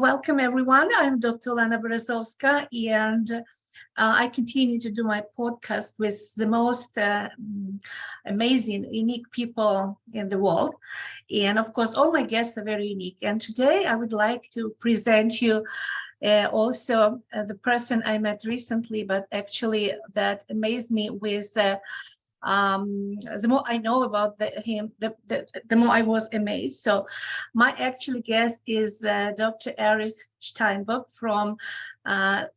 Welcome everyone. I'm Dr. DrOlenaBerezovska, and I continue to do my podcast with the most amazing, unique people in the world. And of course, all my guests are very unique. And today I would like to present you also the person I met recently, but actually that amazed me with the more I know about him, the more I was amazed. So my actual guest is Dr. Erich Steinbock from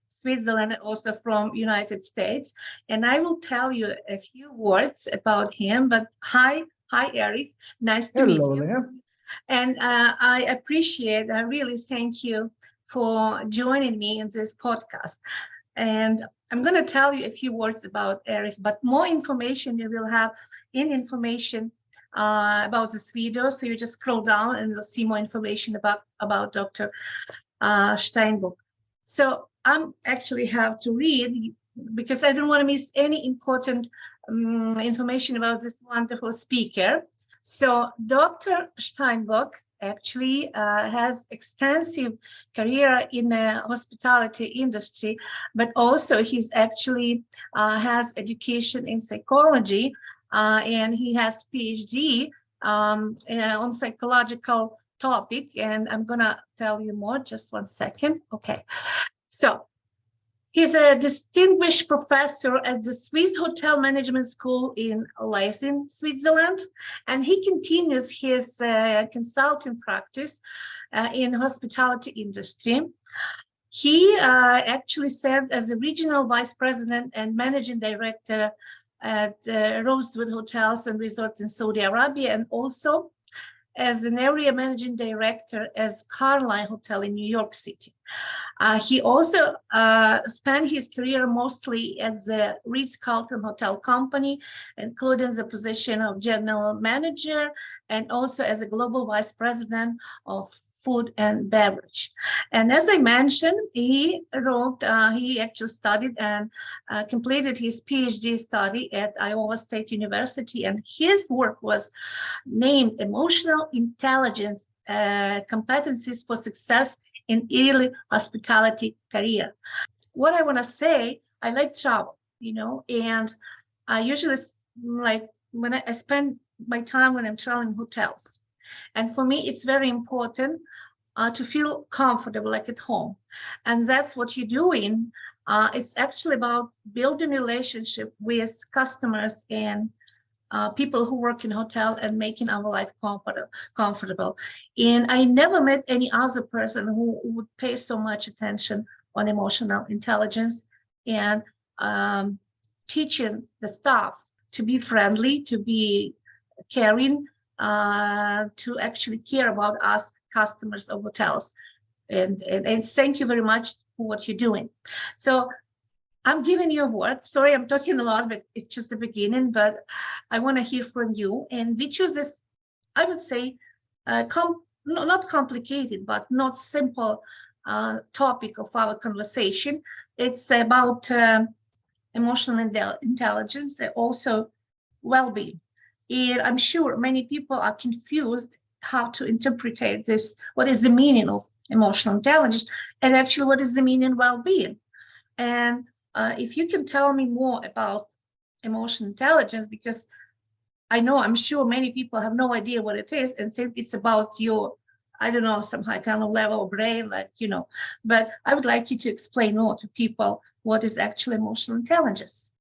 Switzerland and also from United States. And I will tell you a few words about him, but hi, Erich, nice to meet you. Olena. And I really thank you for joining me in this podcast. And I'm going to tell you a few words about Erich, but more information you will have information about this video. So you just scroll down and you'll see more information about Dr. Steinbock. So I'm actually have to read because I don't want to miss any important information about this wonderful speaker. So Dr. Steinbock actually has extensive career in the hospitality industry, but also he's actually has education in psychology, and he has Ph.D. On psychological topic. And I'm gonna tell you more, just one second. Okay, so he's a distinguished professor at the Swiss Hotel Management School in Leysin, Switzerland, and he continues his consulting practice in hospitality industry. He actually served as the regional vice president and managing director at Rosewood Hotels and Resorts in Saudi Arabia, and also as an area managing director as Carlyle Hotel in New York City. He also spent his career mostly at the Ritz-Carlton Hotel Company, including the position of general manager and also as a global vice president of food and beverage. And as I mentioned, he actually studied and completed his Ph.D. study at Iowa State University, and his work was named Emotional Intelligence Competencies for Success in Early Hospitality Career. What I want to say, I like travel, and I usually like when I spend my time when I'm traveling hotels. And for me, it's very important to feel comfortable, like at home. And that's what you're doing. It's actually about building relationship with customers and people who work in hotel and making our life comfortable. And I never met any other person who would pay so much attention on emotional intelligence and teaching the staff to be friendly, to be caring, to actually care about us customers of hotels. And thank you very much for what you're doing. So I'm giving you a word. Sorry, I'm talking a lot, but it's just the beginning, but I want to hear from you. And we choose this, I would say, not complicated, but not simple topic of our conversation. It's about emotional intelligence and also well-being. And I'm sure many people are confused how to interpret this. What is the meaning of emotional intelligence? And actually, what is the meaning of well-being? And if you can tell me more about emotional intelligence, because I'm sure many people have no idea what it is and think it's about your, I don't know, some kind of level of brain, but I would like you to explain more to people what is actually emotional intelligence.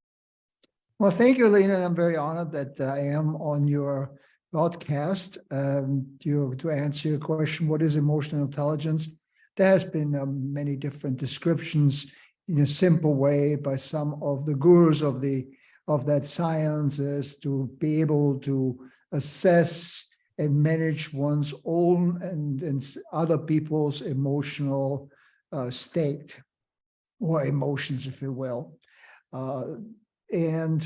Well, thank you, Olena. I'm very honored that I am on your podcast to answer your question, what is emotional intelligence? There has been many different descriptions in a simple way by some of the gurus of that science as to be able to assess and manage one's own and other people's emotional state or emotions, if you will. And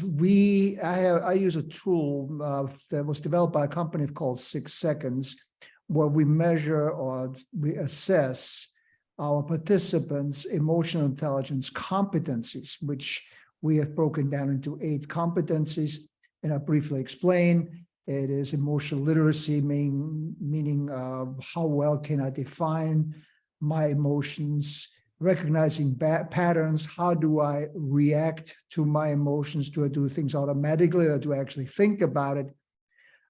I use a tool that was developed by a company called 6 Seconds, where we measure or we assess our participants' emotional intelligence competencies, which we have broken down into 8 competencies. And I'll briefly explain. It is emotional literacy, meaning how well can I define my emotions, recognizing patterns. How do I react to my emotions? Do I do things automatically, or do I actually think about it?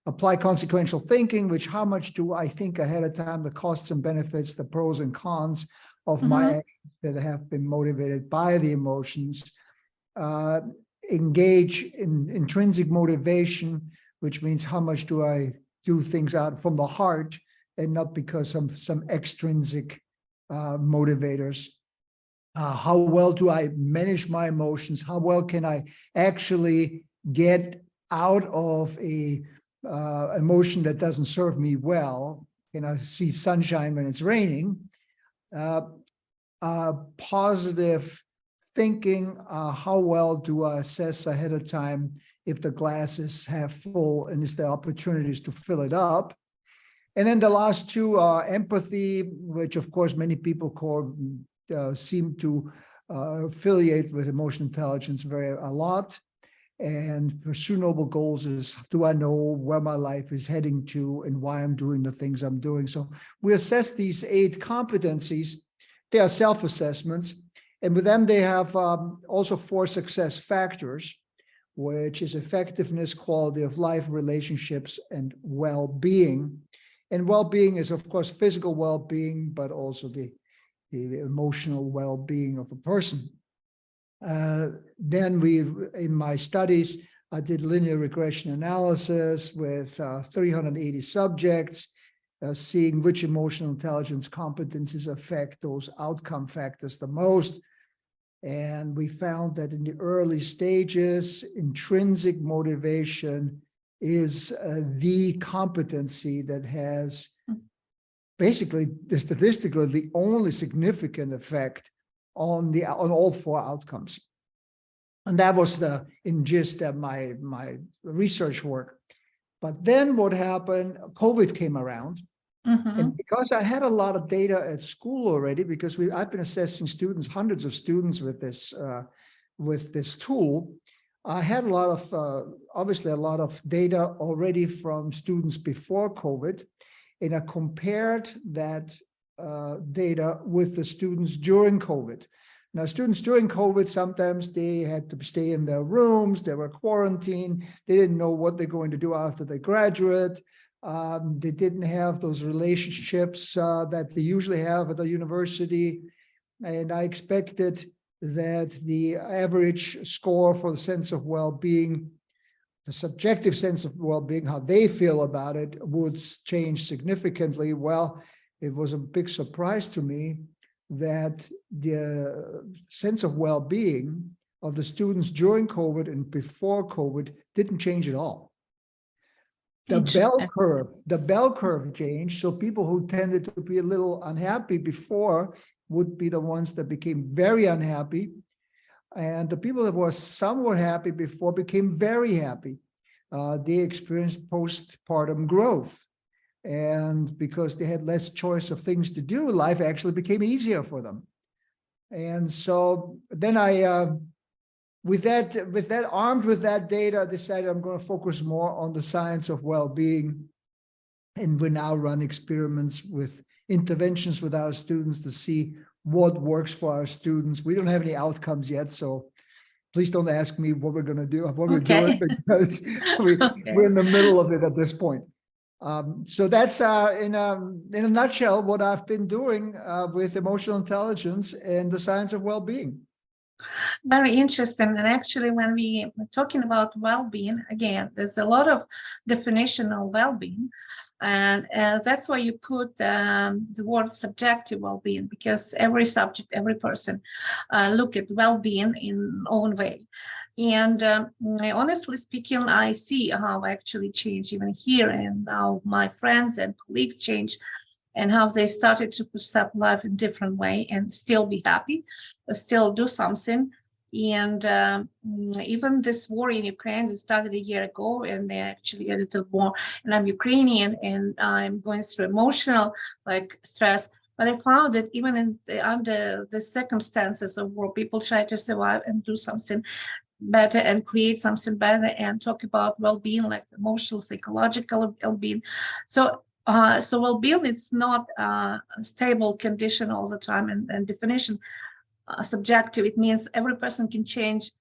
Apply consequential thinking, which how much do I think ahead of time, the costs and benefits, the pros and cons of my actions that have been motivated by the emotions. Engage in intrinsic motivation, which means how much do I do things out from the heart and not because of some extrinsic motivators. How well do I manage my emotions? How well can I actually get out of a emotion that doesn't serve me well? Can I see sunshine when it's raining? Positive thinking, how well do I assess ahead of time if the glass is half full and is there opportunities to fill it up? And then the last two are empathy, which of course many people seem to affiliate with emotional intelligence a lot. And pursue noble goals is, do I know where my life is heading to and why I'm doing the things I'm doing? So we assess these 8 competencies. They are self-assessments. And with them, they have also 4 success factors, which is effectiveness, quality of life, relationships, and well-being. And well-being is, of course, physical well-being, but also the emotional well-being of a person. Then in my studies, I did linear regression analysis with 380 subjects, seeing which emotional intelligence competencies affect those outcome factors the most. And we found that in the early stages, intrinsic motivation is the competency that has basically statistically the only significant effect on all 4 outcomes. And that was the gist of my research work. But then what happened, COVID came around. And because I had a lot of data at school already, because I've been assessing students, hundreds of students with this tool, I had a lot of, obviously a lot of data already from students before COVID, and I compared that data with the students during COVID. Now, students during COVID, sometimes they had to stay in their rooms, they were quarantined, they didn't know what they're going to do after they graduate. They didn't have those relationships that they usually have at the university. And I expected that the average score for the sense of well-being, the subjective sense of well-being, how they feel about it, would change significantly. Well, it was a big surprise to me that the sense of well-being of the students during COVID and before COVID didn't change at all. The bell curve changed. So people who tended to be a little unhappy before would be the ones that became very unhappy. And the people that were somewhat happy before became very happy. They experienced postpartum growth. And because they had less choice of things to do, life actually became easier for them. And so then armed with that data, I decided I'm going to focus more on the science of well-being. And we now run experiments with interventions with our students to see what works for our students. We don't have any outcomes yet, so please don't ask me what we're going to do, what we're doing, because we're in the middle of it at this point. So that's in a nutshell what I've been doing with emotional intelligence and the science of well-being. Very interesting. And actually, when we are talking about well-being, again, there's a lot of definition of well-being. And that's why you put the word subjective well-being, because every subject, every person look at well-being in own way. And honestly speaking, I see how actually change even here, and how my friends and colleagues change, and how they started to perceive life in a different way and still be happy, still do something. And even this war in Ukraine started a year ago, and they actually a little more, and I'm Ukrainian and I'm going through emotional stress. But I found that even under the circumstances of war, people try to survive and do something better and create something better and talk about well-being, like emotional, psychological well-being. So So well-being is not a stable condition all the time, and definition subjective. It means every person can change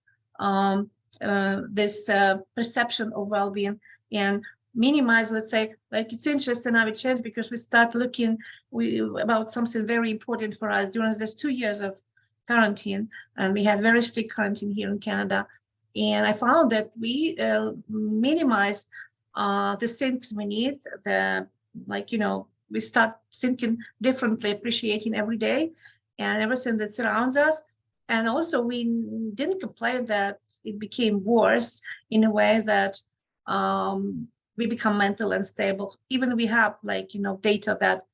this perception of well-being and minimize, let's say, like it's interesting how it changed because we start looking about something very important for us during this 2 years of quarantine, and we had very strict quarantine here in Canada. And I found that we minimize the things we need, we start thinking differently, appreciating every day and everything that surrounds us. And also we didn't complain that it became worse in a way that we become mental unstable. Even we have data that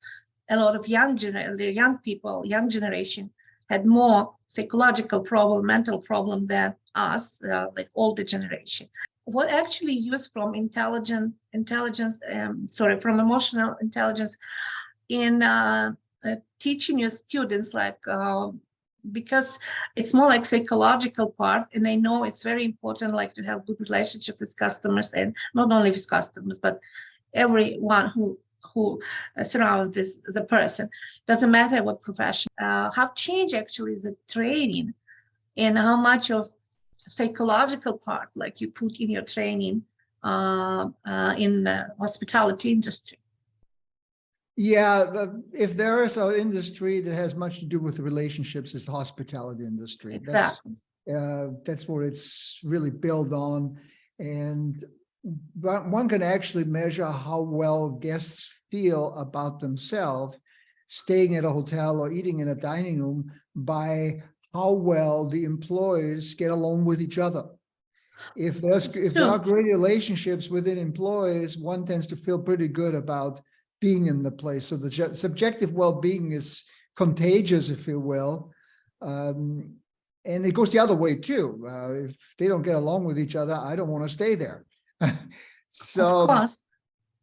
a lot of young generation had more psychological problem, mental problem than us, like older generation. What actually used from from emotional intelligence in teaching your students, because it's more like psychological part, and I know it's very important, like to have good relationship with customers, and not only with customers, but everyone who surrounds the person. Doesn't matter what profession. Have changed actually the training and how much of psychological part like you put in your training in the hospitality industry. Yeah, if there is an industry that has much to do with relationships, it's the hospitality industry. Exactly. That's what it's really built on. And one can actually measure how well guests feel about themselves staying at a hotel or eating in a dining room by how well the employees get along with each other. If there are great relationships within employees, one tends to feel pretty good about being in the place. So the subjective well-being is contagious, if you will. And it goes the other way too. If they don't get along with each other, I don't want to stay there. So of course.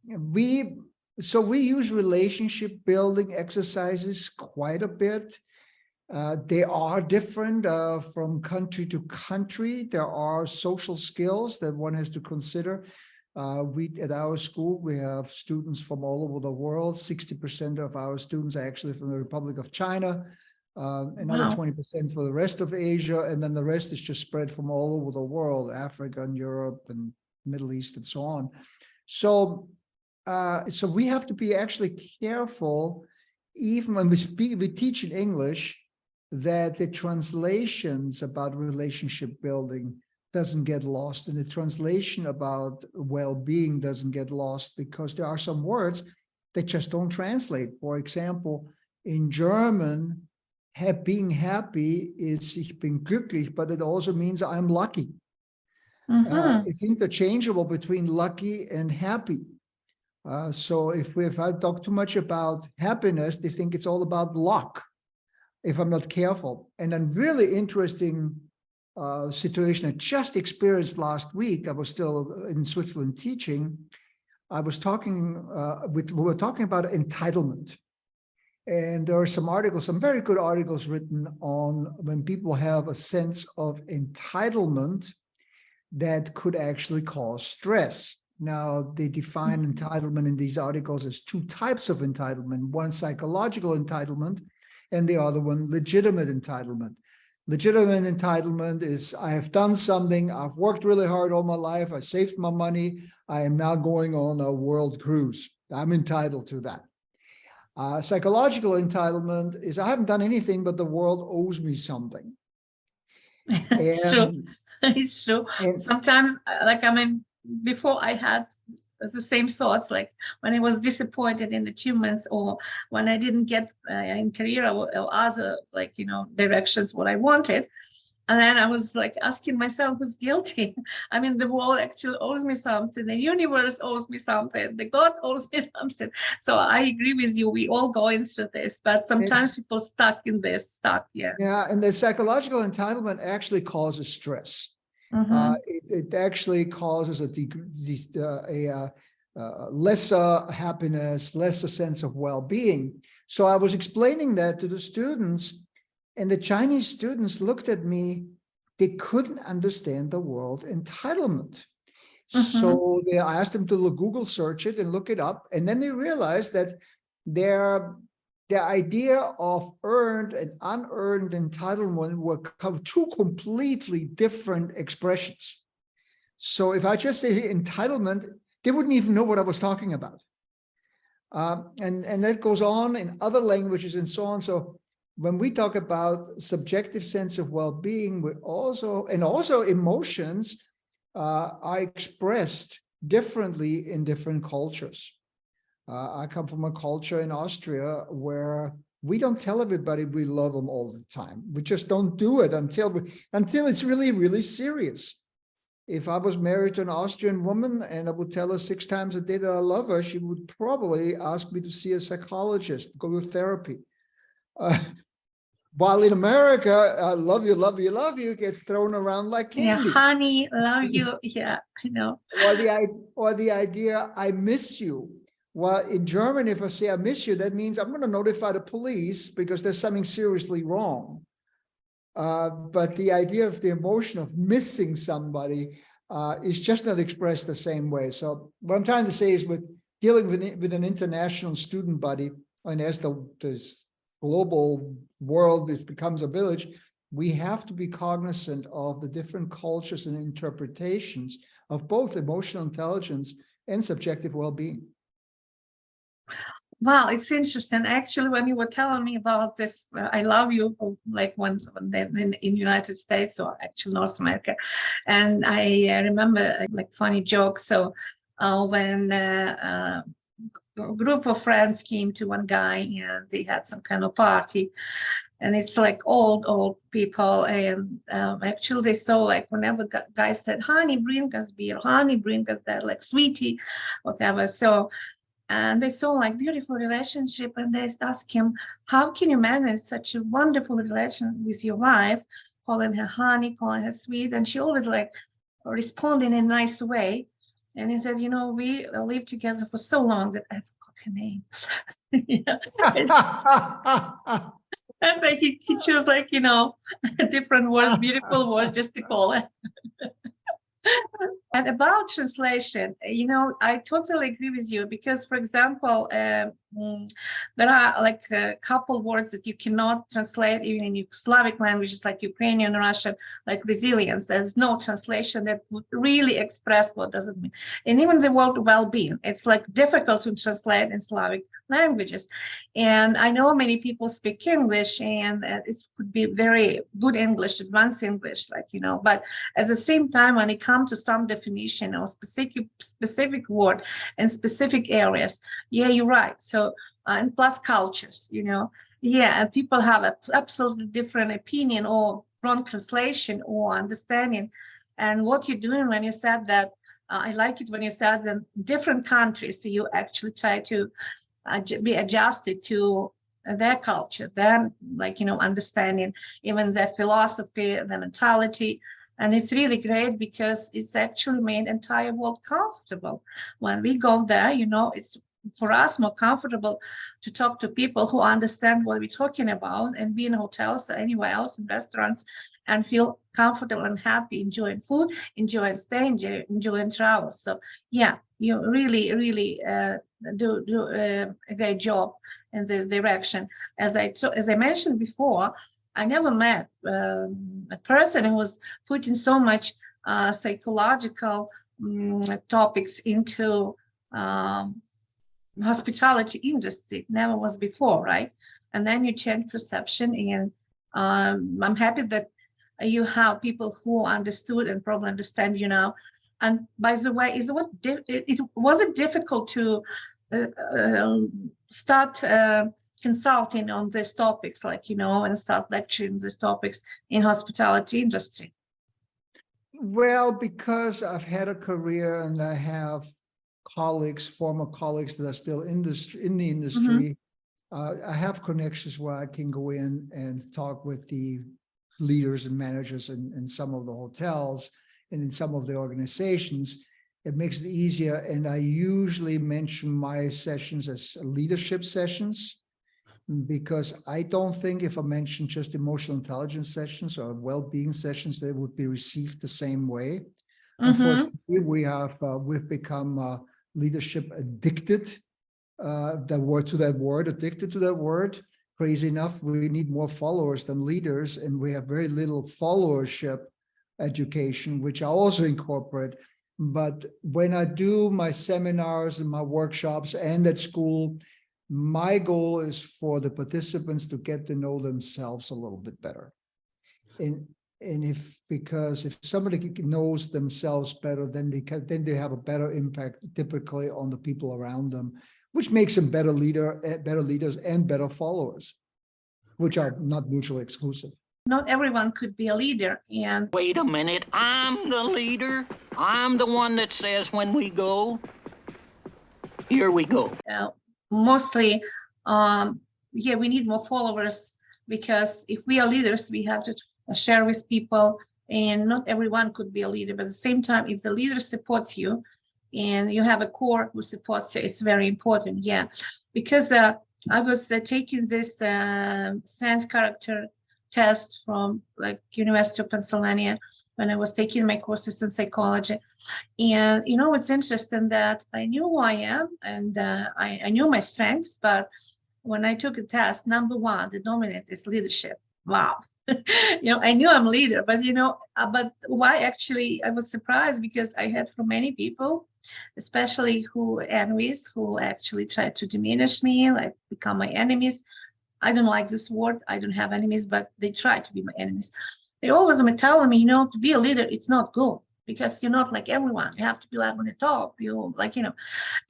we use relationship building exercises quite a bit. They are different from country to country. There are social skills that one has to consider. At our school, we have students from all over the world. 60% of our students are actually from the Republic of China, another 20% for the rest of Asia, and then the rest is just spread from all over the world, Africa and Europe and Middle East and so on. So we have to be actually careful, even when we teach in English, that the translations about relationship building doesn't get lost, and the translation about well-being doesn't get lost, because there are some words that just don't translate. For example, in German, being happy is ich bin glücklich, but it also means I'm lucky. It's interchangeable between lucky and happy. So if I talk too much about happiness, they think it's all about luck, if I'm not careful. And a really interesting situation I just experienced last week, I was still in Switzerland teaching. I was talking we were talking about entitlement. And there are some articles, some very good articles written on when people have a sense of entitlement that could actually cause stress. Now, they define entitlement in these articles as two types of entitlement: one psychological entitlement, and the other one legitimate entitlement. Legitimate entitlement is, I have done something, I've worked really hard all my life, I saved my money, I am now going on a world cruise. I'm entitled to that. Psychological entitlement is, I haven't done anything, but the world owes me something. It's true. It's true. Sometimes, before I had the same thoughts, like when I was disappointed in achievements, or when I didn't get in career or other, directions what I wanted. And then I was like asking myself, who's guilty? I mean, the world actually owes me something. The universe owes me something. The God owes me something. So I agree with you. We all going through this, but sometimes people stuck in this. Yeah, and the psychological entitlement actually causes stress. It actually causes a lesser happiness, lesser sense of well-being. So I was explaining that to the students, and the Chinese students looked at me. They couldn't understand the word entitlement. So I asked them to Google search it and look it up. And then they realized that their idea of earned and unearned entitlement were two completely different expressions. So if I just say entitlement, they wouldn't even know what I was talking about. And that goes on in other languages and so on. So when we talk about subjective sense of well-being, we also emotions are expressed differently in different cultures. I come from a culture in Austria where we don't tell everybody we love them all the time. We just don't do it until it's really, really serious. If I was married to an Austrian woman and I would tell her 6 times a day that I love her, she would probably ask me to see a psychologist, go to therapy. While in America, love you, love you, love you gets thrown around like candy. Yeah, honey, love you. Yeah, I know. Or the idea, I miss you. Well, in German, if I say I miss you, that means I'm going to notify the police because there's something seriously wrong. But the idea of the emotion of missing somebody is just not expressed the same way. So what I'm trying to say is with dealing with an international student body, and as this global world becomes a village, we have to be cognizant of the different cultures and interpretations of both emotional intelligence and subjective well-being. Wow, it's interesting. Actually, when you were telling me about this, I love you, like when in United States or actually North America, and I remember like funny jokes. So when a group of friends came to one guy and they had some kind of party, and it's like old people, and actually they saw like whenever guys said, "Honey, bring us beer," "Honey, bring us that," like "Sweetie," whatever. So. And they saw like beautiful relationship, and they asked him, "How can you manage such a wonderful relation with your wife, calling her honey, calling her sweet?" And she always like respond in a nice way. And he said, "We lived together for so long that I forgot her name." And like he chose like, different words, beautiful words just to call her. And about translation, I totally agree with you because, for example, there are like a couple words that you cannot translate even in Slavic languages like Ukrainian, Russian, like resilience. There's no translation that would really express what does it mean. And even the word well-being, it's like difficult to translate in Slavic languages. And I know many people speak English, and it could be very good English, advanced English, but at the same time, when it comes to some definition or specific word in specific areas, yeah, you're right. So, and plus cultures, and people have an absolutely different opinion or wrong translation or understanding. And what you're doing when you said that, I like it when you said that in different countries, so you actually try to be adjusted to their culture, their understanding, even their philosophy, their mentality. And it's really great because it's actually made entire world comfortable. When we go there, it's for us more comfortable to talk to people who understand what we're talking about and be in hotels or anywhere else in restaurants and feel comfortable and happy, enjoying food, enjoying stay, enjoying travel. So yeah, you really, really do a great job in this direction. As I mentioned before, I never met a person who was putting so much psychological topics into hospitality industry. Never was before, right? And then you change perception, and I'm happy that you have people who understood and probably understand you now. And by the way, was it difficult to start consulting on these topics, and start lecturing these topics in hospitality industry? Well, because I've had a career and I have former colleagues that are still in the industry, I have connections where I can go in and talk with the leaders and managers in some of the hotels and in some of the organizations. It makes it easier. And I usually mention my sessions as leadership sessions, because I don't think if I mention just emotional intelligence sessions or well-being sessions, they would be received the same way. Unfortunately, we've become leadership addicted. Addicted to that word. Crazy enough, we need more followers than leaders, and we have very little followership education, which I also incorporate. But when I do my seminars and my workshops and at school, my goal is for the participants to get to know themselves a little bit better. Because if somebody knows themselves better, then they have a better impact typically on the people around them, which makes them better leaders and better followers, which are not mutually exclusive. Not everyone could be a leader. And wait a minute, I'm the leader. I'm the one that says when we go. Here we go. Mostly, we need more followers, because if we are leaders, we have to share with people, and not everyone could be a leader. But at the same time, if the leader supports you and you have a core who supports you, it's very important. Yeah, because I was taking this strengths character test from University of Pennsylvania when I was taking my courses in psychology. And it's interesting that I knew who I am, and I knew my strengths, but when I took a test, number one, the dominant is leadership. Wow. I knew I'm a leader, but but why actually I was surprised, because I had from many people, especially enemies, who actually tried to diminish me, like become my enemies. I don't like this word. I don't have enemies, but they try to be my enemies. They always were telling me, to be a leader, it's not good, because you're not like everyone. You have to be like on the top,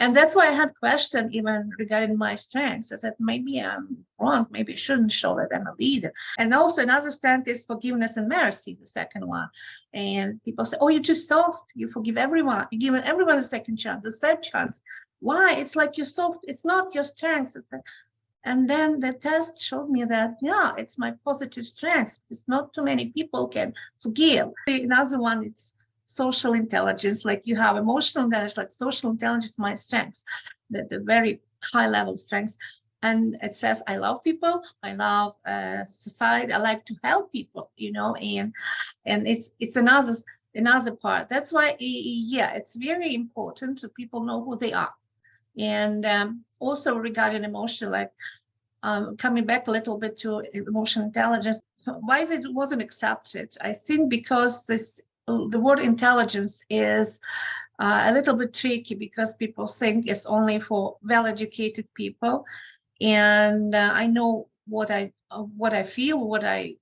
and that's why I had questions even regarding my strengths. I said, maybe I'm wrong. Maybe I shouldn't show that I'm a leader. And also another strength is forgiveness and mercy, the second one. And people say, oh, you're too soft. You forgive everyone. You give everyone a second chance, a third chance. Why? It's like you're soft. It's not your strengths. And then the test showed me that, it's my positive strengths, because not too many people can forgive. Another one, it's social intelligence. Like you have emotional intelligence, like social intelligence, my strengths, the very high level strengths. And it says, I love people, I love society, I like to help people, and it's another part. That's why, it's very important to people know who they are. And also regarding emotional, coming back a little bit to emotional intelligence, why it wasn't accepted? I think because the word intelligence is a little bit tricky, because people think it's only for well-educated people. And I know what I feel, what I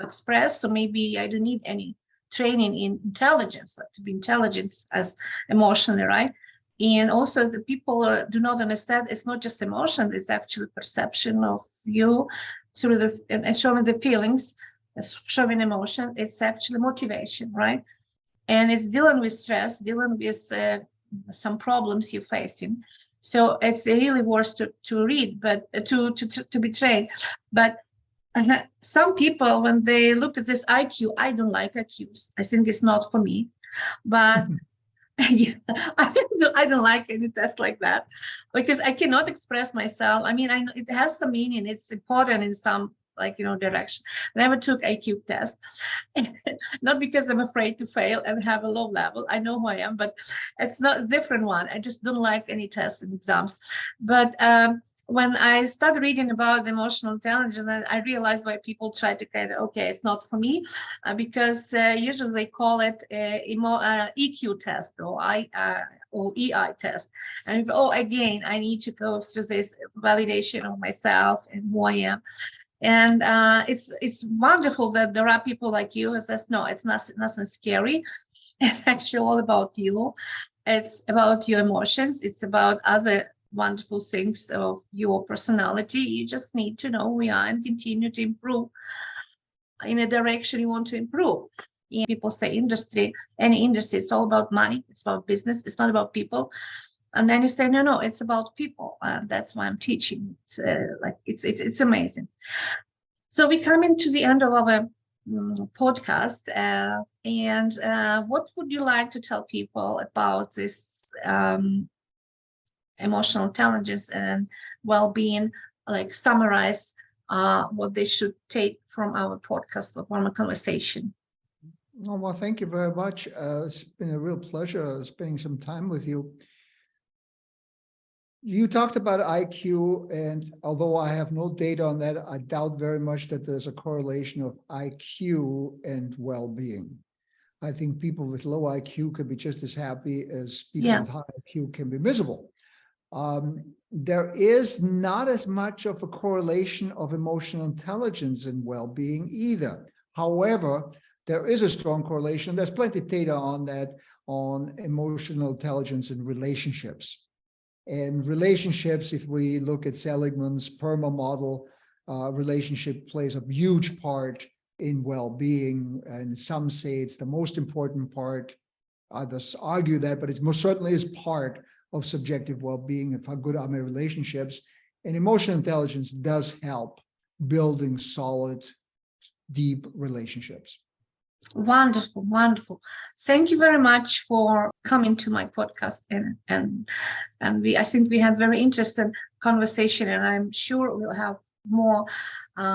express, so maybe I don't need any training in intelligence, like to be intelligent as emotionally, right? And also the people do not understand it's not just emotion, it's actually perception of you through and showing the feelings, showing emotion. It's actually motivation, right? And it's dealing with stress, dealing with some problems you're facing. So it's really worth to read, but to be trained. But some people, when they look at this IQ, I don't like IQs. I think it's not for me. But yeah, I don't like any test like that, because I cannot express myself. I mean, I know it has some meaning. It's important in some direction. I never took IQ test, not because I'm afraid to fail and have a low level. I know who I am, but it's not a different one. I just don't like any tests and exams. But when I started reading about emotional intelligence, I realized why people try to it's not for me, because usually they call it EQ test or EI test. And again, I need to go through this validation of myself and who I am. And it's wonderful that there are people like you who says, no, it's nothing scary. It's actually all about you. It's about your emotions. It's about other wonderful things of your personality. You just need to know who you are and continue to improve in a direction you want to improve. And people say any industry, it's all about money. It's about business. It's not about people. And then you say, no, it's about people. That's why I'm teaching. It's amazing. So we come into the end of our podcast. And what would you like to tell people about this emotional intelligence and well-being? Like summarize what they should take from our podcast or from a conversation. Oh, well, thank you very much. It's been a real pleasure spending some time with you. You talked about IQ, and although I have no data on that, I doubt very much that there's a correlation of IQ and well-being. I think people with low IQ could be just as happy as people Yeah. with high IQ can be miserable. There is not as much of a correlation of emotional intelligence and well-being either. However, there is a strong correlation. There's plenty of data on that, on emotional intelligence and relationships. And relationships, if we look at Seligman's PERMA model, relationship plays a huge part in well-being. And some say it's the most important part. Others argue that, but it most certainly is part of subjective well-being, of how good are my relationships. And emotional intelligence does help building solid, deep relationships. Wonderful, wonderful. Thank you very much for coming to my podcast, and I think we had very interesting conversation, and I'm sure we'll have more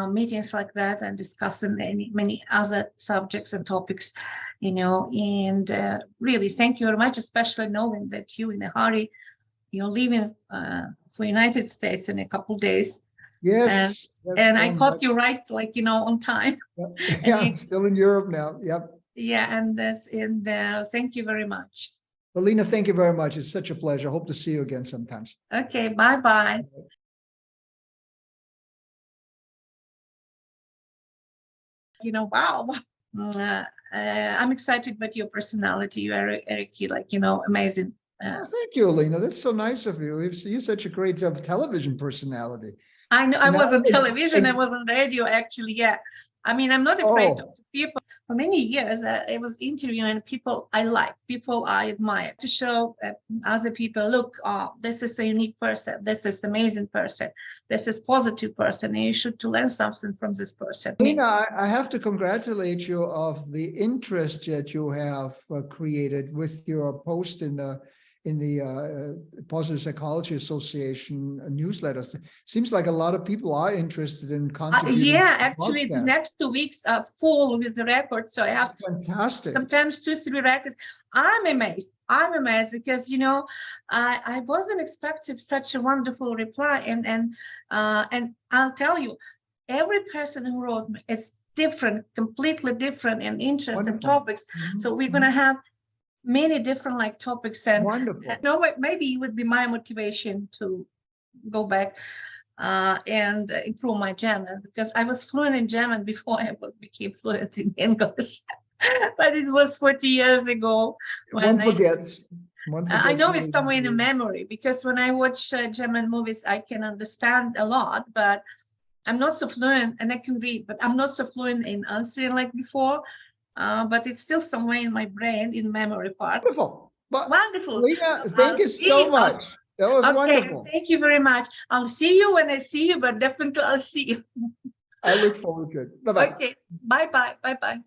meetings like that and discussing many other subjects and topics, and really thank you very much, especially knowing that you in a hurry, you're leaving for United States in a couple of days. Yes. And I caught you right, on time. Yep. Yeah, I'm still in Europe now. Yep. Yeah, and thank you very much. Olena, thank you very much. It's such a pleasure. Hope to see you again sometimes. Okay, bye-bye. Wow. I'm excited about your personality. You are, Erich, amazing. Oh, thank you, Olena. That's so nice of you. You're such a great television personality. I know. I was on television. I was on radio, actually. Yeah. I mean, I'm not afraid of people. For many years, I was interviewing people I like, people I admire, to show other people, look, this is a unique person. This is an amazing person. This is a positive person. And you should learn something from this person. Olena, I have to congratulate you of the interest that you have created with your post in the Positive Psychology Association newsletters. Seems like a lot of people are interested in contributing. Yeah, actually, the next 2 weeks are full with the records. So I have sometimes 2-3 records. I'm amazed because I wasn't expecting such a wonderful reply, and I'll tell you, every person who wrote me, it's different, completely different, and interesting topics. Mm-hmm. So we're gonna have many different topics, and wonderful. Maybe it would be my motivation to go back and improve my German, because I was fluent in German before I became fluent in English. But it was 40 years ago. One forgets. I know it's somewhere in the memory, because when I watch German movies, I can understand a lot, but I'm not so fluent, and I can read, but I'm not so fluent in answering like before. But it's still somewhere in my brain, in memory part. Wonderful. Wonderful. Olena, thank you so much. That was wonderful. Thank you very much. I'll see you when I see you, but definitely I'll see you. I look forward to it. Bye-bye. Okay. Bye-bye. Bye-bye.